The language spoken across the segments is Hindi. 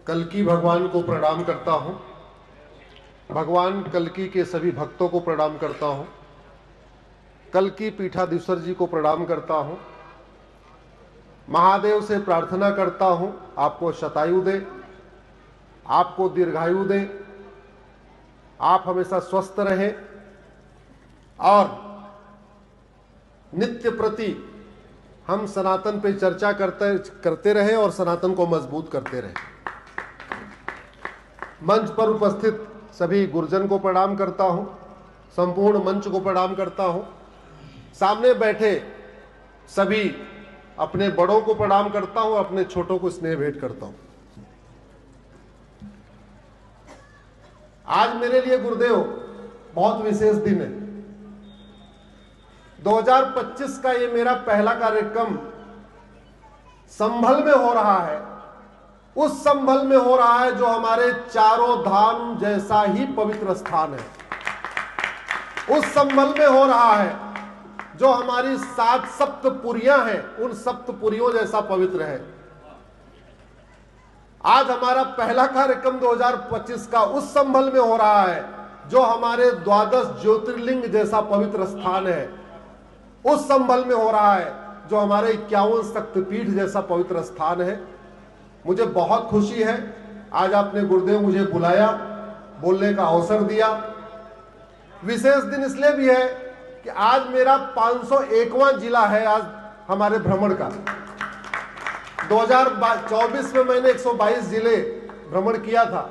कल्की भगवान को प्रणाम करता हूं। भगवान कल्की के सभी भक्तों को प्रणाम करता हूं। कल्की पीठाधीश्वर जी को प्रणाम करता हूं। महादेव से प्रार्थना करता हूं आपको शतायु दे, आपको दीर्घायु दे, आप हमेशा स्वस्थ रहें और नित्य प्रति हम सनातन पे चर्चा करते रहें और सनातन को मजबूत करते रहें। मंच पर उपस्थित सभी गुरुजन को प्रणाम करता हूं, संपूर्ण मंच को प्रणाम करता हूं। सामने बैठे सभी अपने बड़ों को प्रणाम करता हूं, अपने छोटों को स्नेह भेंट करता हूं। आज मेरे लिए गुरुदेव बहुत विशेष दिन है। 2025 का ये मेरा पहला कार्यक्रम संभल में हो रहा है। उस संभल में हो रहा है जो हमारे चारों धाम जैसा ही पवित्र स्थान है। उस संभल में हो रहा है जो हमारी 7 सप्तपुरियां हैं, उन सप्तपुरियों जैसा पवित्र है। आज हमारा पहला कार्यक्रम 2025 का उस संभल में हो रहा है जो हमारे 12 ज्योतिर्लिंग जैसा पवित्र स्थान है। उस संभल में हो रहा है जो हमारे 51 शक्तिपीठ जैसा पवित्र स्थान है। मुझे बहुत खुशी है, आज आपने गुरुदेव मुझे बुलाया, बोलने का अवसर दिया। विशेष दिन इसलिए भी है कि आज मेरा 501वां जिला है आज हमारे भ्रमण का। 2024 में मैंने 122 जिले भ्रमण किया था।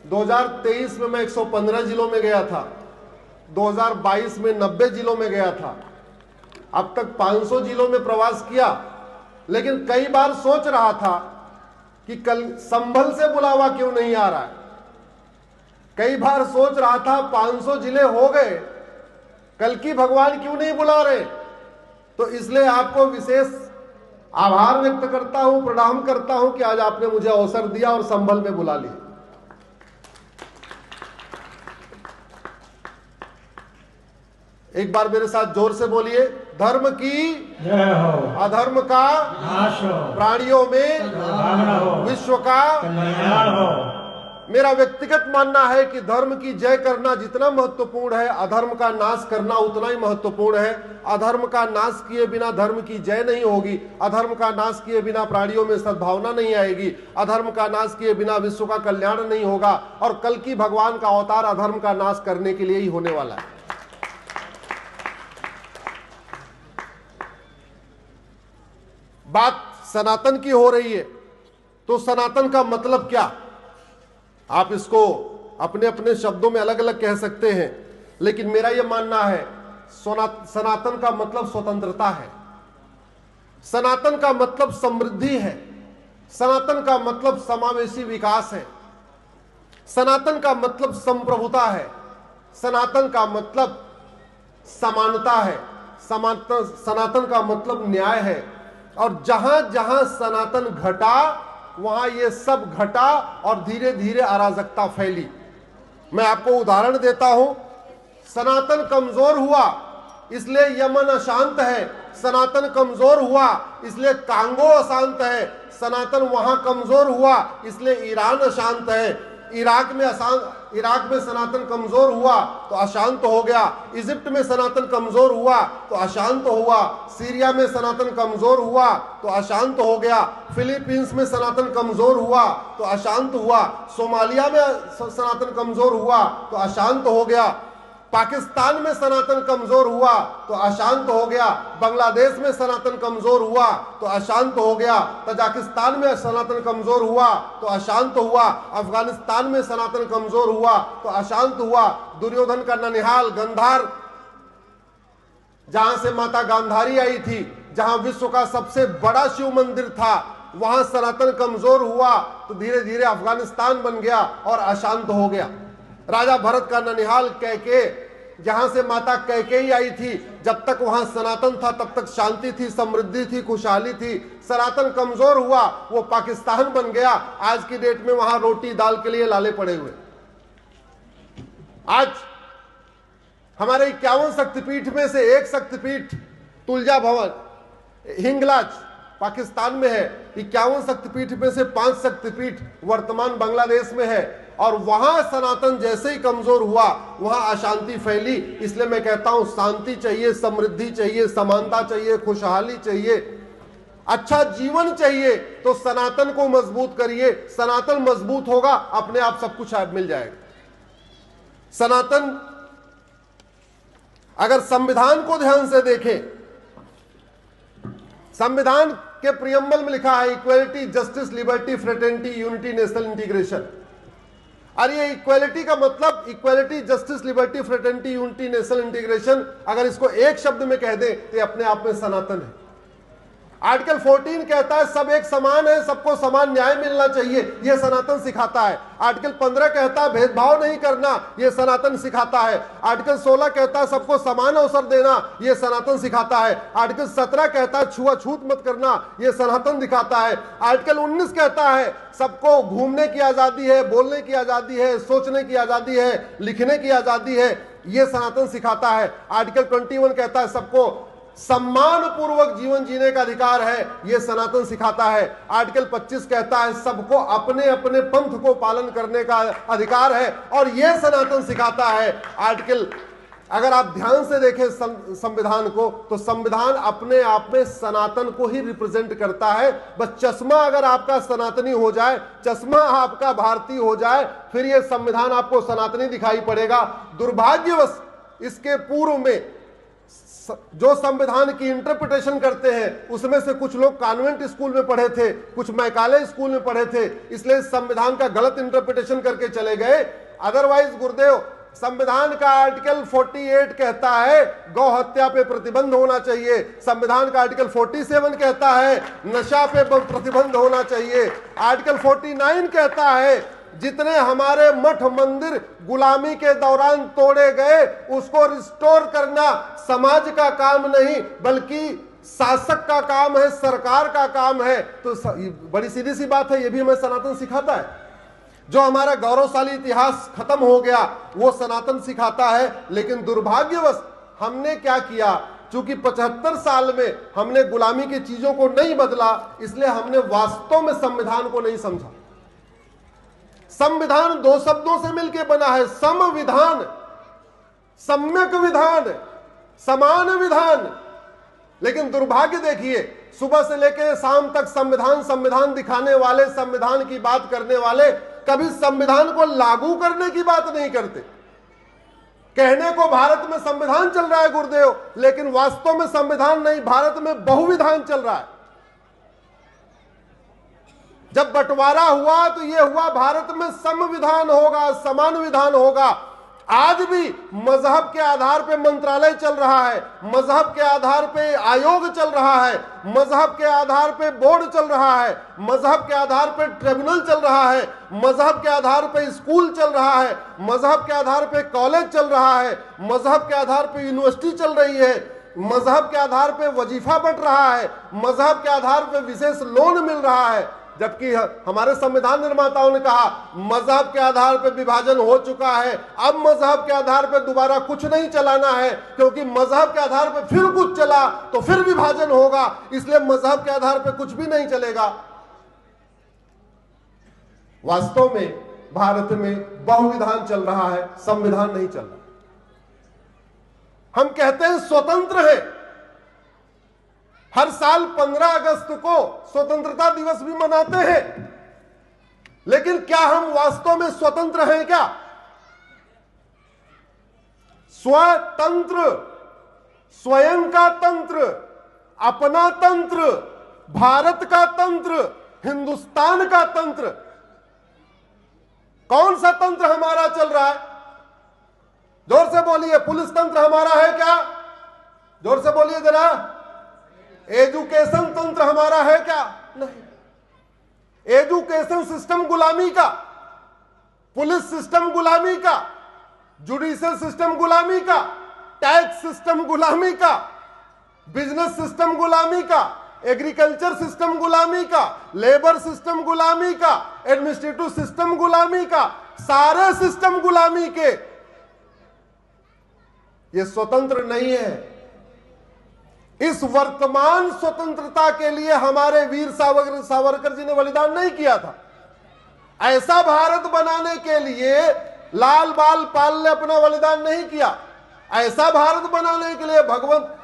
2023 में मैं 115 जिलों में गया था। 2022 में 90 जिलों में गया था। अब तक 500 जिलों में प्रवास किया, लेकिन कई बार सोच रहा था कि कल संभल से बुलावा क्यों नहीं आ रहा है। कई बार सोच रहा था 500 जिले हो गए, कल्की भगवान क्यों नहीं बुला रहे। तो इसलिए आपको विशेष आभार व्यक्त करता हूं, प्रणाम करता हूं कि आज आपने मुझे अवसर दिया और संभल में बुला लिया। एक बार मेरे साथ जोर से बोलिए, धर्म की जय हो, अधर्म का नाश हो, प्राणियों में भावना हो, विश्व का कल्याण हो। मेरा व्यक्तिगत मानना है कि धर्म की जय करना जितना महत्वपूर्ण है, अधर्म का नाश करना उतना ही महत्वपूर्ण है। अधर्म का नाश किए बिना धर्म की जय नहीं होगी। अधर्म का नाश किए बिना प्राणियों में सद्भावना नहीं आएगी। अधर्म का नाश किए बिना विश्व का कल्याण नहीं होगा। और कल्की भगवान का अवतार अधर्म का नाश करने के लिए ही होने वाला है। बात सनातन की हो रही है, तो सनातन का मतलब क्या? आप इसको अपने अपने शब्दों में अलग अलग कह सकते हैं, लेकिन मेरा यह मानना है सनातन का मतलब स्वतंत्रता है। सनातन का मतलब समृद्धि है। सनातन का मतलब समावेशी विकास है। सनातन का मतलब संप्रभुता है। सनातन का मतलब समानता है। सनातन का मतलब न्याय है। और जहां जहां सनातन घटा वहां ये सब घटा और धीरे धीरे अराजकता फैली। मैं आपको उदाहरण देता हूं। सनातन कमजोर हुआ इसलिए यमन अशांत है। सनातन कमजोर हुआ इसलिए कांगो अशांत है। सनातन वहां कमजोर हुआ इसलिए ईरान अशांत है। इराक में सनातन कमजोर हुआ तो अशांत हो गया। इजिप्ट में सनातन कमजोर हुआ तो अशांत हुआ। सीरिया में सनातन कमजोर हुआ तो अशांत हो गया। फिलीपींस में सनातन कमजोर हुआ तो अशांत हुआ। सोमालिया में सनातन कमजोर हुआ तो अशांत हो गया। पाकिस्तान में सनातन कमजोर हुआ तो अशांत हो गया। बांग्लादेश में सनातन कमजोर हुआ तो अशांत हो गया। तजाकिस्तान में सनातन कमजोर हुआ तो अशांत हुआ। अफगानिस्तान में सनातन कमजोर हुआ तो अशांत हुआ। दुर्योधन का ननिहाल गंधार, जहां से माता गांधारी आई थी, जहां विश्व का सबसे बड़ा शिव मंदिर था, वहां सनातन कमजोर हुआ तो धीरे धीरे अफगानिस्तान बन गया और अशांत हो गया। राजा भरत का ननिहाल कैके, जहां से माता कैकेयी आई थी, जब तक वहां सनातन था तब तक शांति थी, समृद्धि थी, खुशहाली थी। सनातन कमजोर हुआ, वो पाकिस्तान बन गया। आज की डेट में वहां रोटी दाल के लिए लाले पड़े हुए। आज हमारे 51 शक्तिपीठ में से एक शक्तिपीठ तुलजा भवन, हिंगलाज पाकिस्तान में है, 51 शक्तिपीठ में से 5 शक्तिपीठ वर्तमान बांग्लादेश में है, और वहां सनातन जैसे ही कमजोर हुआ वहां अशांति फैली। इसलिए मैं कहता हूं शांति चाहिए, समृद्धि चाहिए, समानता चाहिए, खुशहाली चाहिए, अच्छा जीवन चाहिए, तो सनातन को मजबूत करिए। सनातन मजबूत होगा, अपने आप सब कुछ मिल जाएगा। सनातन, अगर संविधान को ध्यान से देखें, संविधान के प्रियम्बल में लिखा है equality, justice, liberty, fraternity, unity, national integration. और ये इक्वलिटी का मतलब, equality, justice, liberty, fraternity, unity, national integration, अगर इसको एक शब्द में कह दें तो अपने आप में सनातन है। आर्टिकल 14 कहता है सब एक समान है, सबको समान न्याय मिलना चाहिए, यह सनातन सिखाता है। आर्टिकल 15 कहता है भेदभाव नहीं करना, यह सनातन सिखाता है। आर्टिकल 16 कहता है सबको समान अवसर देना, यह सनातन सिखाता है। आर्टिकल 17 कहता है छुआछूत मत करना, यह सनातन दिखाता है। आर्टिकल 19 कहता है सबको घूमने की आजादी है, बोलने की आजादी है, सोचने की आजादी है, लिखने की आजादी है, यह सनातन सिखाता है। आर्टिकल 21 कहता है सबको सम्मान पूर्वक जीवन जीने का अधिकार है, यह सनातन सिखाता है। आर्टिकल 25 कहता है सबको अपने अपने पंथ को पालन करने का अधिकार है, और यह सनातन सिखाता है। आर्टिकल, अगर आप ध्यान से देखें संविधान को, तो संविधान अपने आप में सनातन को ही रिप्रेजेंट करता है। बस चश्मा अगर आपका सनातनी हो जाए, चश्मा आपका भारतीय हो जाए, फिर यह संविधान आपको सनातनी दिखाई पड़ेगा। दुर्भाग्यवश इसके पूर्व में जो संविधान की इंटरप्रिटेशन करते हैं, उसमें से कुछ लोग कॉन्वेंट स्कूल में पढ़े थे, कुछ मैकाले स्कूल में पढ़े थे, इसलिए संविधान का गलत इंटरप्रिटेशन करके चले गए। अदरवाइज गुरुदेव, संविधान का आर्टिकल 48 कहता है गौ हत्या पे प्रतिबंध होना चाहिए। संविधान का आर्टिकल 47 कहता है नशा पे प्रतिबंध होना चाहिए। आर्टिकल 49 कहता है जितने हमारे मठ मंदिर गुलामी के दौरान तोड़े गए, उसको रिस्टोर करना समाज का काम नहीं, बल्कि शासक का काम है, सरकार का काम है। तो बड़ी सीधी सी बात है, ये भी हमें सनातन सिखाता है। जो हमारा गौरवशाली इतिहास खत्म हो गया वो सनातन सिखाता है। लेकिन दुर्भाग्यवश हमने क्या किया, चूंकि 75 साल में हमने गुलामी की चीजों को नहीं बदला, इसलिए हमने वास्तव में संविधान को नहीं समझा। संविधान दो शब्दों से मिलकर बना है, संविधान, सम्यक विधान, समान विधान। लेकिन दुर्भाग्य देखिए, सुबह से लेकर शाम तक संविधान संविधान दिखाने वाले, संविधान की बात करने वाले कभी संविधान को लागू करने की बात नहीं करते। कहने को भारत में संविधान चल रहा है गुरुदेव, लेकिन वास्तव में संविधान नहीं, भारत में बहुविधान चल रहा है। जब बंटवारा हुआ तो यह हुआ भारत में संविधान होगा, समान विधान होगा। आज भी मजहब के आधार पे मंत्रालय चल रहा है, मजहब के आधार पे आयोग चल रहा है, मजहब के आधार पे बोर्ड चल रहा है, मजहब के आधार पे ट्रिब्यूनल चल रहा है, मजहब के आधार पे स्कूल चल रहा है, मजहब के आधार पे कॉलेज चल रहा है, मजहब के आधार पे यूनिवर्सिटी चल रही है, मजहब के आधार पे वजीफा बंट रहा है, मजहब के आधार पे विशेष लोन मिल रहा है। जबकि हमारे संविधान निर्माताओं ने कहा मजहब के आधार पर विभाजन हो चुका है, अब मजहब के आधार पर दोबारा कुछ नहीं चलाना है, क्योंकि मजहब के आधार पर फिर कुछ चला तो फिर विभाजन होगा, इसलिए मजहब के आधार पर कुछ भी नहीं चलेगा। वास्तव में भारत में बहुविधान चल रहा है, संविधान नहीं चल रहा। हम कहते हैं स्वतंत्र है, हर साल 15 अगस्त को स्वतंत्रता दिवस भी मनाते हैं, लेकिन क्या हम वास्तव में स्वतंत्र हैं क्या? स्वतंत्र, स्वयं का तंत्र, अपना तंत्र, भारत का तंत्र, हिंदुस्तान का तंत्र। कौन सा तंत्र हमारा चल रहा है? जोर से बोलिए, पुलिस तंत्र हमारा है क्या? जोर से बोलिए जरा। एजुकेशन तंत्र हमारा है क्या? नहीं। एजुकेशन सिस्टम गुलामी का, पुलिस सिस्टम गुलामी का, जुडिशियल सिस्टम गुलामी का, टैक्स सिस्टम गुलामी का, बिजनेस सिस्टम गुलामी का, एग्रीकल्चर सिस्टम गुलामी का, लेबर सिस्टम गुलामी का, एडमिनिस्ट्रेटिव सिस्टम गुलामी का, सारे सिस्टम गुलामी के। ये स्वतंत्र नहीं है। इस वर्तमान स्वतंत्रता के लिए हमारे वीर सावरकर जी ने बलिदान नहीं किया था। ऐसा भारत बनाने के लिए लाल बाल पाल ने अपना बलिदान नहीं किया। ऐसा भारत बनाने के लिए भगवंत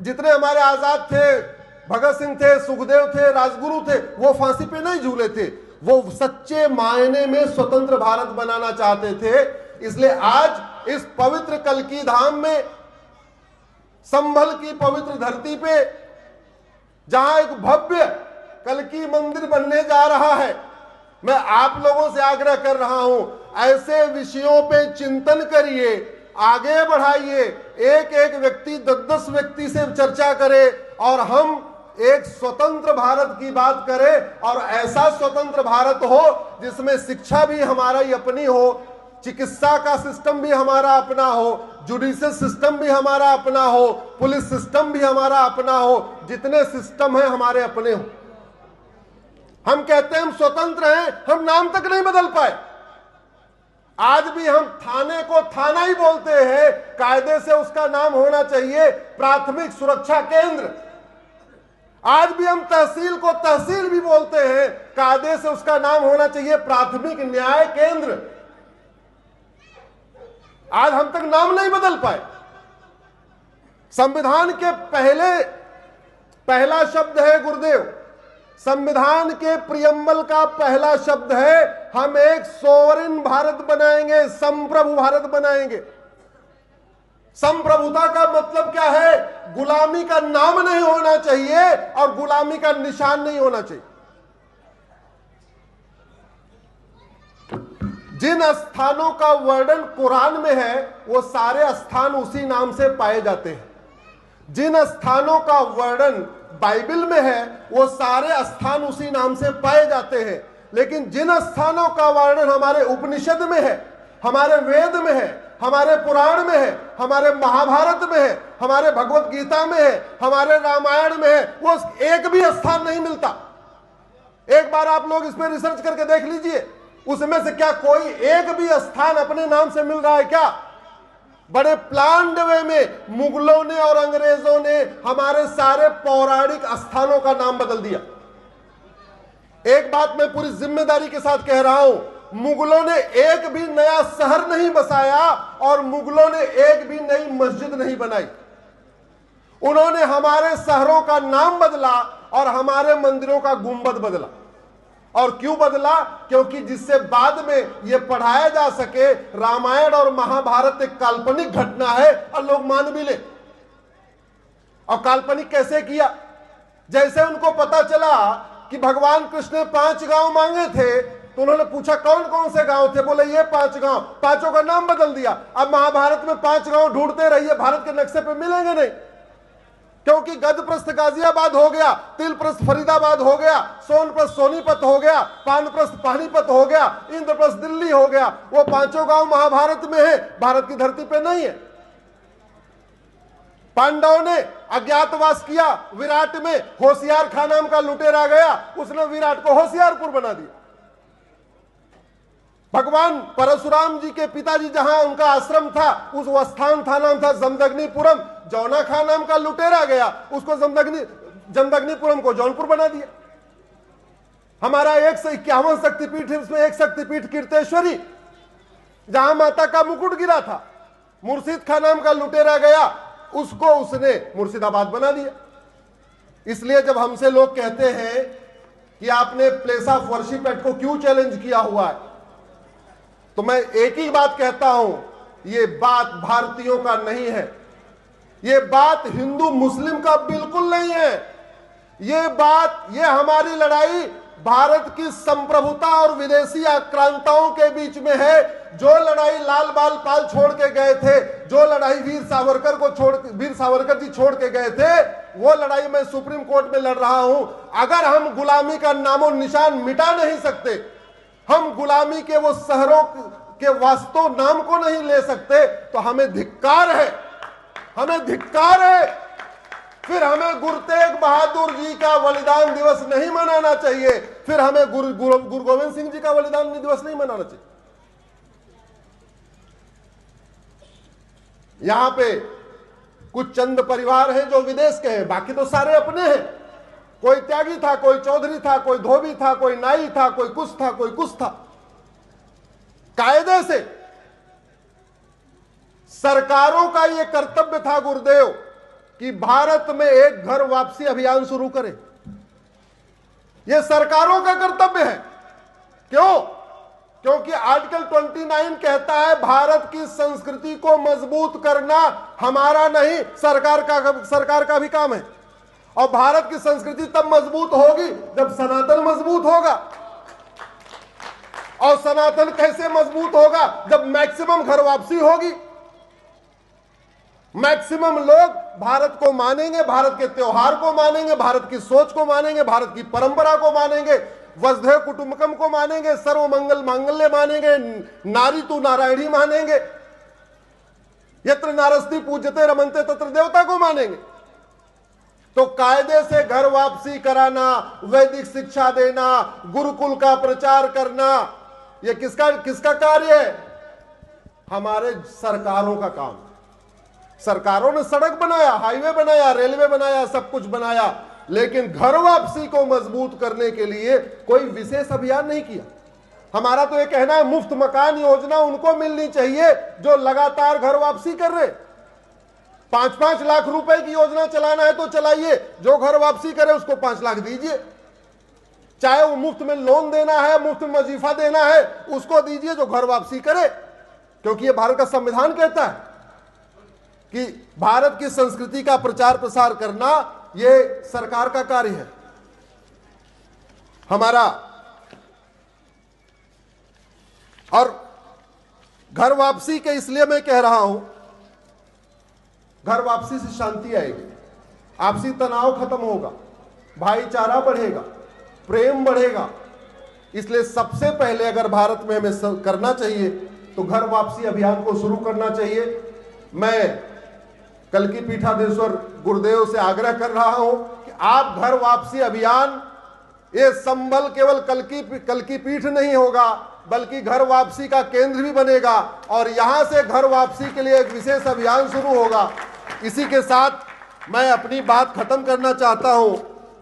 जितने हमारे आजाद थे, भगत सिंह थे, सुखदेव थे, राजगुरु थे, वो फांसी पे नहीं झूले थे। वो सच्चे मायने में स्वतंत्र भारत बनाना चाहते थे। इसलिए आज इस पवित्र कल्की धाम में, संभल की पवित्र धरती पे, जहां एक भव्य कल्की मंदिर बनने जा रहा है, मैं आप लोगों से आग्रह कर रहा हूं, ऐसे विषयों पे चिंतन करिए, आगे बढ़ाइए। एक एक व्यक्ति 10-10 व्यक्ति से चर्चा करे और हम एक स्वतंत्र भारत की बात करें। और ऐसा स्वतंत्र भारत हो जिसमें शिक्षा भी हमारी अपनी हो, चिकित्सा का सिस्टम भी हमारा अपना हो, जुडिशियल सिस्टम भी हमारा अपना हो, पुलिस सिस्टम भी हमारा अपना हो, जितने सिस्टम है हमारे अपने हो। हम कहते हैं हम स्वतंत्र हैं, हम नाम तक नहीं बदल पाए। आज भी हम थाने को थाना ही बोलते हैं, कायदे से उसका नाम होना चाहिए प्राथमिक सुरक्षा केंद्र। आज भी हम तहसील को तहसील भी बोलते हैं, कायदे से उसका नाम होना चाहिए प्राथमिक न्याय केंद्र। आज हम तक नाम नहीं बदल पाए। संविधान के पहला शब्द है गुरुदेव, संविधान के प्रियम्बल का पहला शब्द है हम एक सोवरेन भारत बनाएंगे, संप्रभु भारत बनाएंगे। संप्रभुता का मतलब क्या है? गुलामी का नाम नहीं होना चाहिए और गुलामी का निशान नहीं होना चाहिए। जिन स्थानों का वर्णन कुरान में है वो सारे स्थान उसी नाम से पाए जाते हैं। जिन स्थानों का वर्णन बाइबल में है वो सारे स्थान उसी नाम से पाए जाते हैं। लेकिन जिन स्थानों का वर्णन हमारे उपनिषद में है, हमारे वेद में है, हमारे पुराण में है, हमारे महाभारत में है, हमारे भगवत गीता में है, हमारे रामायण में है, वो एक भी स्थान नहीं मिलता। एक बार आप लोग इस पर रिसर्च करके देख लीजिए, उसमें से क्या कोई एक भी स्थान अपने नाम से मिल रहा है क्या? बड़े प्लान्ड वे में मुगलों ने और अंग्रेजों ने हमारे सारे पौराणिक स्थानों का नाम बदल दिया। एक बात मैं पूरी जिम्मेदारी के साथ कह रहा हूं, मुगलों ने एक भी नया शहर नहीं बसाया और मुगलों ने एक भी नई मस्जिद नहीं बनाई। उन्होंने हमारे शहरों का नाम बदला और हमारे मंदिरों का गुंबद बदला। और क्यों बदला? क्योंकि जिससे बाद में यह पढ़ाया जा सके रामायण और महाभारत एक काल्पनिक घटना है और लोग मान भी ले। और काल्पनिक कैसे किया? जैसे उनको पता चला कि भगवान कृष्ण ने 5 गांव मांगे थे तो उन्होंने पूछा कौन कौन से गांव थे, बोले ये 5 गांव, पांचों का नाम बदल दिया। अब महाभारत में 5 गांव ढूंढते रहिए, भारत के नक्शे पे मिलेंगे नहीं। क्योंकि गजप्रस्थ गाजियाबाद हो गया, तिलप्रस्थ फरीदाबाद हो गया, सोनप्रस्थ सोनीपत हो गया, पानप्रस्थ पानीपत हो गया, इंद्रप्रस्थ दिल्ली हो गया। वो 5 गांव महाभारत में है, भारत की धरती पे नहीं है। पांडवों ने अज्ञातवास किया विराट में, होशियार खान नाम का लुटेरा गया, उसने विराट को होशियारपुर बना दिया। भगवान परशुराम जी के पिताजी जहां उनका आश्रम था, उस स्थान था नाम था जमदग्निपुरम। जौना खान नाम का लुटेरा गया, उसको जमदग्निपुरम को जौनपुर बना दिया। हमारा 151 शक्तिपीठ है, उसमें एक शक्तिपीठ कीर्तेश्वरी, जहां माता का मुकुट गिरा था, मुर्शिद खान नाम का लुटेरा गया, उसको उसने मुर्शिदाबाद बना दिया। इसलिए जब हमसे लोग कहते हैं कि आपने प्लेस ऑफ वर्शिप एक्ट को क्यों चैलेंज किया हुआ है, तो मैं एक ही बात कहता हूं, यह बात भारतीयों का नहीं है, यह बात हिंदू मुस्लिम का बिल्कुल नहीं है। यह हमारी लड़ाई भारत की संप्रभुता और विदेशी आक्रांताओं के बीच में है। जो लड़ाई लाल बाल पाल छोड़ के गए थे, जो लड़ाई वीर सावरकर जी छोड़ के गए थे, वो लड़ाई मैं सुप्रीम कोर्ट में लड़ रहा हूं। अगर हम गुलामी का नामो निशान मिटा नहीं सकते, हम गुलामी के वो शहरों के वास्तव नाम को नहीं ले सकते, तो हमें धिक्कार है, हमें धिक्कार है। फिर हमें गुरु तेग बहादुर जी का बलिदान दिवस नहीं मनाना चाहिए, फिर हमें गुरु गोविंद सिंह जी का बलिदान दिवस नहीं मनाना चाहिए। यहां पे कुछ चंद परिवार हैं जो विदेश के हैं, बाकी तो सारे अपने हैं। कोई त्यागी था, कोई चौधरी था, कोई धोबी था, कोई नाई था, कोई कुछ था, कोई कुछ था। कायदे से सरकारों का यह कर्तव्य था गुरुदेव कि भारत में एक घर वापसी अभियान शुरू करें। यह सरकारों का कर्तव्य है। क्यों? क्योंकि आर्टिकल 29 कहता है भारत की संस्कृति को मजबूत करना हमारा नहीं, सरकार का भी काम है। और भारत की संस्कृति तब मजबूत होगी जब सनातन मजबूत होगा। और सनातन कैसे मजबूत होगा? जब मैक्सिमम घर वापसी होगी। मैक्सिमम लोग भारत को मानेंगे, भारत के त्योहार को मानेंगे, भारत की सोच को मानेंगे, भारत की परंपरा को मानेंगे, वसुधैव कुटुंबकम को मानेंगे, सर्वमंगल मांगल्य मानेंगे, नारी तू नारायणी मानेंगे, यत्र नारस्ति पूज्यते रमन्ते तत्र देवता को मानेंगे। तो कायदे से घर वापसी कराना, वैदिक शिक्षा देना, गुरुकुल का प्रचार करना, यह किसका कार्य है? हमारे सरकारों का काम। सरकारों ने सड़क बनाया, हाईवे बनाया, रेलवे बनाया, सब कुछ बनाया, लेकिन घर वापसी को मजबूत करने के लिए कोई विशेष अभियान नहीं किया। हमारा तो ये कहना है मुफ्त मकान योजना उनको मिलनी चाहिए जो लगातार घर वापसी कर रहे। 5-5 लाख रुपए की योजना चलाना है तो चलाइए, जो घर वापसी करे उसको 5 लाख दीजिए। चाहे वो मुफ्त में लोन देना है, मुफ्त में वजीफा देना है, उसको दीजिए जो घर वापसी करे। क्योंकि ये भारत का संविधान कहता है कि भारत की संस्कृति का प्रचार प्रसार करना यह सरकार का कार्य है। हमारा और घर वापसी के इसलिए मैं कह रहा हूं, घर वापसी से शांति आएगी, आपसी तनाव खत्म होगा, भाईचारा बढ़ेगा, प्रेम बढ़ेगा। इसलिए सबसे पहले अगर भारत में हमें करना चाहिए तो घर वापसी अभियान को शुरू करना चाहिए। मैं कल्की पीठाधीश्वर गुरुदेव से आग्रह कर रहा हूं कि आप घर वापसी अभियान, ये संबल केवल कल्की पीठ नहीं होगा बल्कि घर वापसी का केंद्र भी बनेगा और यहां से घर वापसी के लिए एक विशेष अभियान शुरू होगा। इसी के साथ मैं अपनी बात खत्म करना चाहता हूं।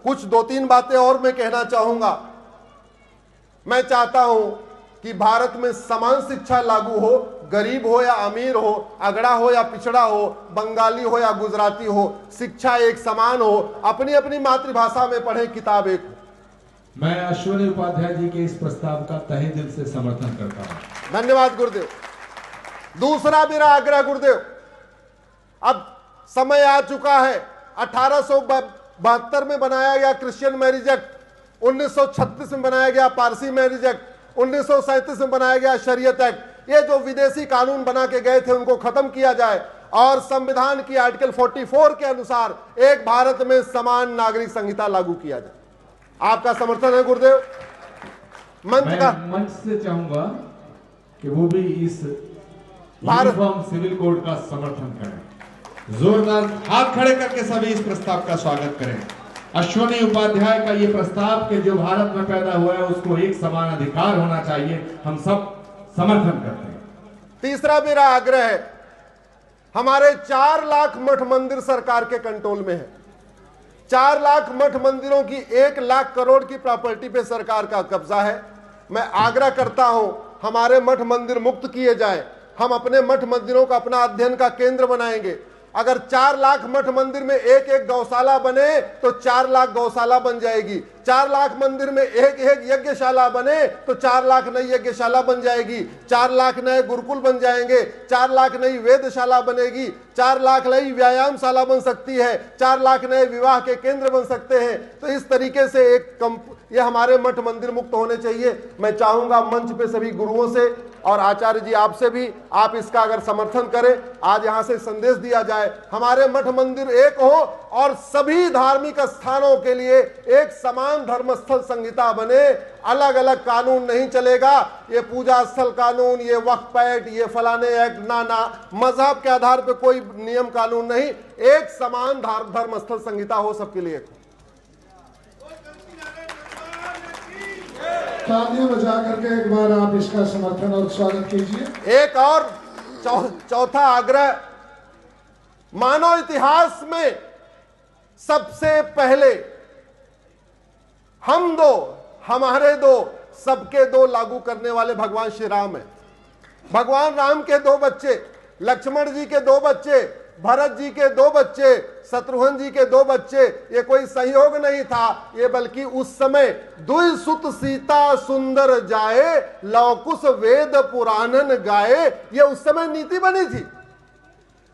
कुछ 2-3 बातें और मैं कहना चाहूंगा। मैं चाहता हूं कि भारत में समान शिक्षा लागू हो, गरीब हो या अमीर हो, अगड़ा हो या पिछड़ा हो, बंगाली हो या गुजराती हो, शिक्षा एक समान हो, अपनी अपनी मातृभाषा में पढ़े, किताब एक हो। मैं अश्विनी उपाध्याय जी के इस प्रस्ताव का तहे दिल से समर्थन करता हूं। धन्यवाद गुरुदेव। दूसरा मेरा आग्रह गुरुदेव, अब समय आ चुका है। 1872 में बनाया गया क्रिश्चियन मैरिज एक्ट, 1936 में बनाया गया पारसी मैरिज एक्ट, 1937 में बनाया गया शरीयत एक्ट। ये जो विदेशी कानून बना के गए थे उनको खत्म किया जाए और संविधान की आर्टिकल 44 के अनुसार एक भारत में समान नागरिक संहिता लागू किया जाए। आपका समर्थन है गुरुदेव? मंच से चाहूंगा कि वो भी इस यूनिफॉर्म सिविल कोड का समर्थन करें। जोरदार हाथ खड़े करके सभी इस प्रस्ताव का स्वागत करें। अश्विनी उपाध्याय का ये प्रस्ताव कि जो भारत में पैदा हुआ है उसको एक समान अधिकार होना चाहिए, हम सब समर्थन करते हैं। तीसरा मेरा आग्रह है, हमारे 4 लाख मठ मंदिर सरकार के कंट्रोल में है। 4 लाख मठ मंदिरों की 1 लाख करोड़ की प्रॉपर्टी पे सरकार का कब्जा है। मैं आग्रह करता हूं हमारे मठ मंदिर मुक्त किए जाएं। हम अपने मठ मंदिरों का अपना अध्ययन का केंद्र बनाएंगे। अगर 4 लाख मठ मंदिर में एक गौशाला बने तो 4 लाख गौशाला बन जाएगी। 4 लाख मंदिर में एक यज्ञशाला बने तो 4 लाख नई यज्ञशाला बन जाएगी। 4 लाख नए गुरुकुल बन जाएंगे। 4 लाख नई वेदशाला बनेगी। 4 लाख नई व्यायामशाला बन सकती है। 4 लाख नए विवाह के केंद्र बन सकते हैं। तो इस तरीके से ये हमारे मठ मंदिर मुक्त होने चाहिए। मैं चाहूंगा मंच पे सभी गुरुओं से और आचार्य जी आपसे भी आप इसका अगर समर्थन करें, आज यहां से संदेश दिया जाए हमारे मठ मंदिर एक हो और सभी धार्मिक स्थानों के लिए एक समान धर्मस्थल संहिता बने। अलग अलग कानून नहीं चलेगा, ये पूजा स्थल कानून, ये वक्फ एक्ट, ये फलाने एक्ट, ना मजहब के आधार पर कोई नियम कानून नहीं, एक समान धर्मस्थल संहिता हो सबके लिए। तालियां बजा करके एक बार आप इसका समर्थन और स्वागत कीजिए। एक और चौथा आग्रह, मानव इतिहास में सबसे पहले हम दो, हमारे दो, सबके दो लागू करने वाले भगवान श्री राम है। भगवान राम के दो बच्चे, लक्ष्मण जी के दो बच्चे, भरत जी के दो बच्चे, शत्रुघ्न जी के दो बच्चे, ये कोई संयोग नहीं था, ये बल्कि उस समय दुई सुत सीता सुंदर जाए, लवकुश वेद पुराणन गाए, ये उस समय नीति बनी थी।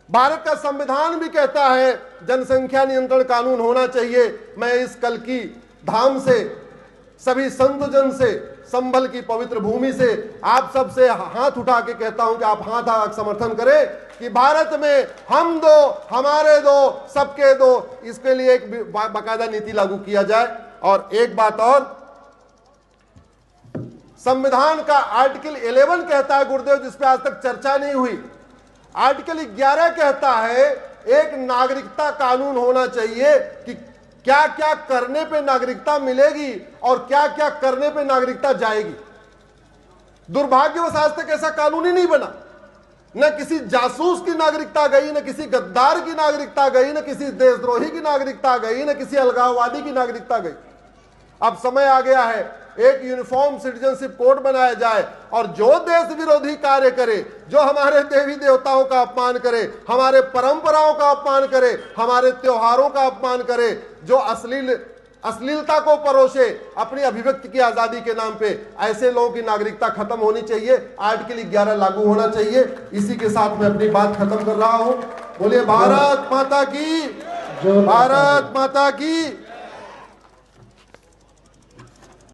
भारत का संविधान भी कहता है जनसंख्या नियंत्रण कानून होना चाहिए। मैं इस कल की धाम से, सभी संत जन से, संभल की पवित्र भूमि से आप सबसे हाथ उठा के कहता हूं कि आप हाथ समर्थन करें कि भारत में हम दो, हमारे दो, सबके दो, इसके लिए एक बाकायदा नीति लागू किया जाए। और एक बात और, संविधान का आर्टिकल 11 कहता है गुरुदेव, जिसपे आज तक चर्चा नहीं हुई, आर्टिकल 11 कहता है एक नागरिकता कानून होना चाहिए कि क्या क्या करने पे नागरिकता मिलेगी और क्या क्या करने पे नागरिकता जाएगी। दुर्भाग्यवश आज तक ऐसा कानून ही नहीं बना। न किसी जासूस की नागरिकता गई, न किसी गद्दार की नागरिकता गई, न किसी देशद्रोही की नागरिकता गई, न किसी अलगाववादी की नागरिकता गई। अब समय आ गया है एक यूनिफॉर्म सिटीजनशिप कोड बनाया जाए और जो देश विरोधी कार्य करे, जो हमारे देवी देवताओं का अपमान करे, हमारे परंपराओं का अपमान करे, हमारे त्योहारों का अपमान करे, जो अश्लीलता को परोसे अपनी अभिव्यक्ति की आजादी के नाम पे, ऐसे लोगों की नागरिकता खत्म होनी चाहिए। आर्टिकल 11 लागू होना चाहिए। इसी के साथ मैं अपनी बात खत्म कर रहा हूं। बोलिए भारत माता की, भारत माता की।